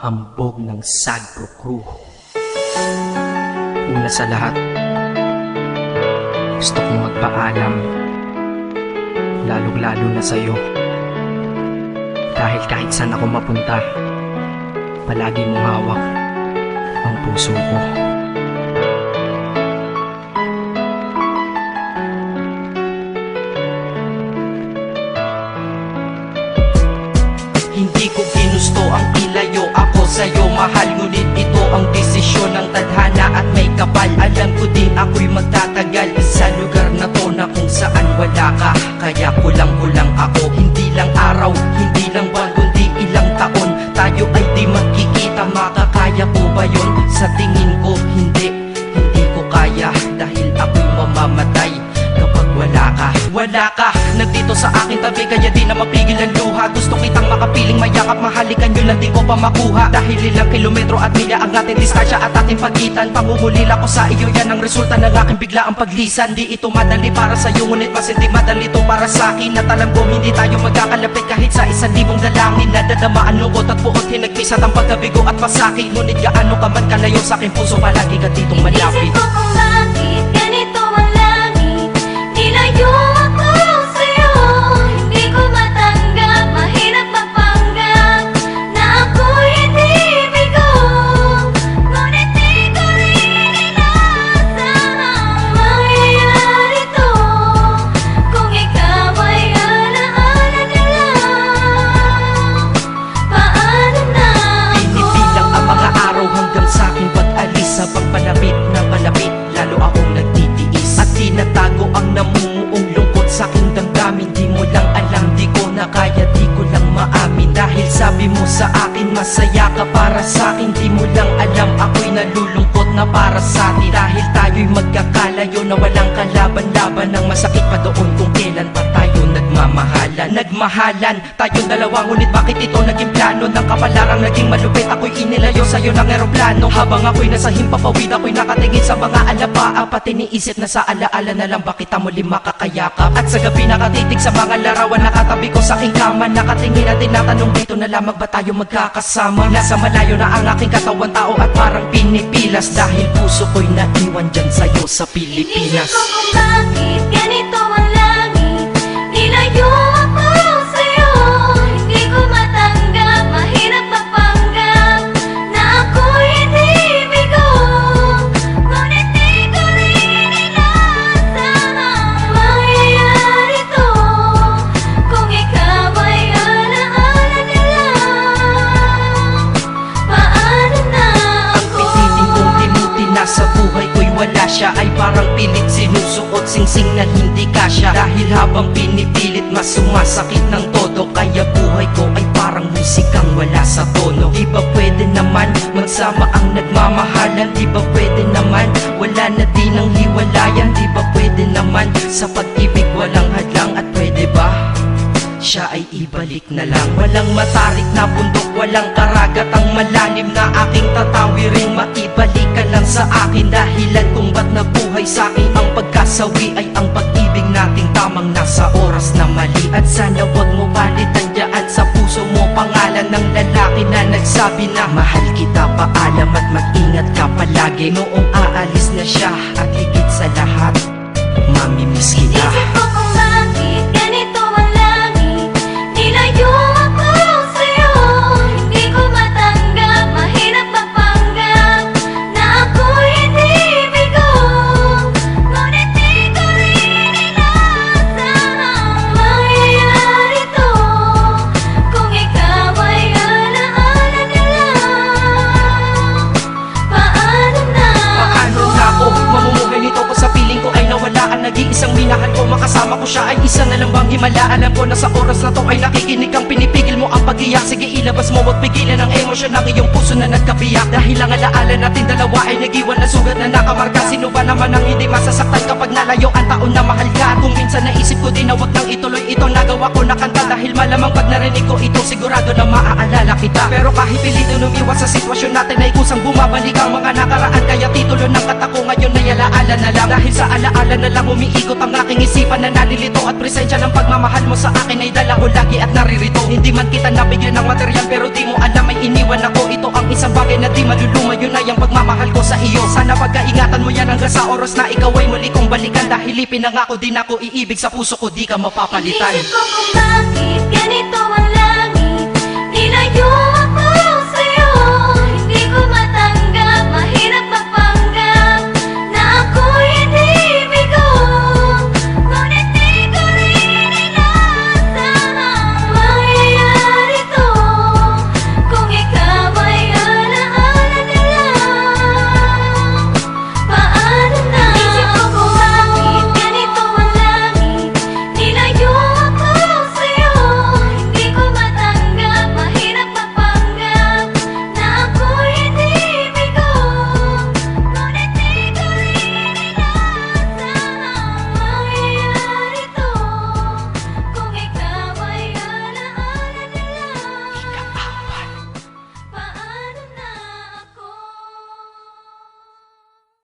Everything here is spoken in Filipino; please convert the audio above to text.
hambog ng Sagpro Crew. Una sa lahat, gusto kong magpaalam, lalong-lalo na sa'yo. Dahil kahit saan ako mapunta, palagi mong hawak ang puso ko. Hindi ko ginusto ang ilayo ako sa'yo, mahal. Ngunit ito ang desisyon ng tadhana at may kapal. Alam ko din ako'y magtatagal sa lugar na to na kung saan wala ka. Kaya kulang-kulang ako, hindi lang araw, hindi lang buwan, kundi ilang taon. Tayo ay di magkikita, makakaya ko ba yun? Sa tingin ko hindi ko kaya. Dahil ako'y mamamatay kapag wala ka. Wala ka, nandito sa aking tabi, kaya di na mapigil ang luha. Gusto kitang makapiling, mayakap, mahalikan yun lang di ko pa makuha. Dahil ilang kilometro at milya ang ating distansya at ating pagitan. Pangungulila ko sa iyo, yan ang resulta ng aking biglaang paglisan. Di ito madali para sa'yo, ngunit mas hindi madali to para sa'kin. At alam ko hindi tayo magkakalapit kahit sa 1,000 dalangin. Nadadama ang lungkot at buot hinagpisat ang pagkabigo at pasakit. Ngunit gaano ka man kalayo sa aking puso, palagi ka ditong malapit. Inisip ko kung bakit ganito ang langit. Nilayo ako sa'yo, hindi ko matanggap. Mahirap mapanggap na ako'y hindi bigo. Ngunit di ko rin inaasahang mangyayari to. Kung ikaw ay alaala na lang, paano na ako? Pinipilang ang mga araw hanggang sa aking pag-alis. Habang palapit na palapit, lalo akong nagtitiis. At tinatago ang namumuong lungkot sa aking damdamin. Di mo lang alam, di ko na kaya, di ko lang maamin. Dahil sabi mo sa akin, masaya ka para sa akin. Di mo lang alam, ako'y nalulungkot na para sa atin. Dahil tayo'y magkakalayo na walang kalaban-laban. Ang masakit pa doon kung kailan pa tayo nagmamahalan. Nagmahalan tayong dalawa, ngunit bakit ito naging plano? Ng kapalarang naging malupit, ako'y inilayo sa'yo ng eroplano. Habang ako'y nasa himpapawid, ako'y nakatingin sa mga alapaa. Pati niisip na sa alaala na lang bakit kita muli makakayakap. At sa gabi nakatitig sa mga larawan, nakatabi ko sa aking kama. Nakatingin at tinatanong, dito na lamang ba tayo magkakasama? Nasa malayo na ang aking katawan, tao at parang pinipilas. Dahil puso ko'y naiwan dyan sa'yo sa Pilipinas. Inisip ko kung bakit ganito ang langit. Nilayo ako sa'yo, hindi ko matanggap. Mahirap mapanggap na ako'y hindi bigo. Ngunit di ko rin inaasahang mangyayari to. Kung ikaw ay alaala na lang, paano na Ang ako? pilitin kong tinuti na sa buhay ko'y wala siya. Ay parang pilit sinusuot, singsing na hindi kasya. Dahil habang pinipilit, mas sumasakit ng todo. Kaya buhay ko ay parang musikang wala sa tono. Di ba pwede naman magsama ang nagmamahalan? Di ba pwede naman wala na din ang hiwalayan? Di ba pwede naman sa pag-ibig walang hadlang? At pwede ba siya ay ibalik na lang? Walang matarik na bundok, walang karagat ang malalim na aking tatawiring. Maibalik ka lang sa akin, dahilan kung ba't nabuhay sa akin ang pagkasawi ay ang pag-ibig nating tamang nasa oras na mali. At sana wag mo palitan dyan sa puso mo pangalan ng lalaki na nagsabi na mahal kita, paalam at mag-ingat ka palagi. Noong aalis na siya at higit sa lahat, mamimiss kita. Inisip ko kung bakit ganito ang langit. Nilayo ako sa'yo, hindi ko matanggap. Mahirap mapanggap na ako'y hindi bigo. Ngunit di ko rin inaasahang mangyayari to. Kung ikaw ay alaala na lang, paano na Paano na ako mamumuhay nito ko sa piling ko ay nawala ang nag-iisang minahal ko? Makasama ko siya ay isa na lang bang himala? Alam ko na sa oras na to ay nakikinig kang pinipigil mo ang pag-iyak. Sige ilabas mo, wag pigilan ang emosyon ng iyong puso na nagkabiyak. Dahil ang alaala natin dalawa ay nag-iwan na sugat na nakamarka. Sino ba naman ang hindi masasaktan kapag nalayo ang taon na mahal ka? Kung minsan naisip ko din na wag nang ituloy itong nagawa ko na kanta. Dahil malamang pag narinig ko ito, sigurado na maaalala kita. Pero kahit pilito umiwas sa sitwasyon natin ay kusang bumabalik ang mga nakaraan. Kaya titulo ng kata ko ngayon ay alaala na lang. Dahil sa alaala na lang umiikot ang aking isipan na nalilito. At presensya ng pagmamahal mo sa akin ay dala ko lagi at naririto. Hindi man kita nabigyan ng material, pero di mo alam ay iniwan ako. Ito ang isang bagay na di maluluma, yun ay ang pagmamahal ko sa iyo. Sana pagkaingatan mo yan hanggang sa oras na ikaw ay muli kong balikan. Dahil ipinangako din ako, iibig sa puso ko, di ka mapapalitan. Inisip ko kung bakit ganito ang langit. Nilayo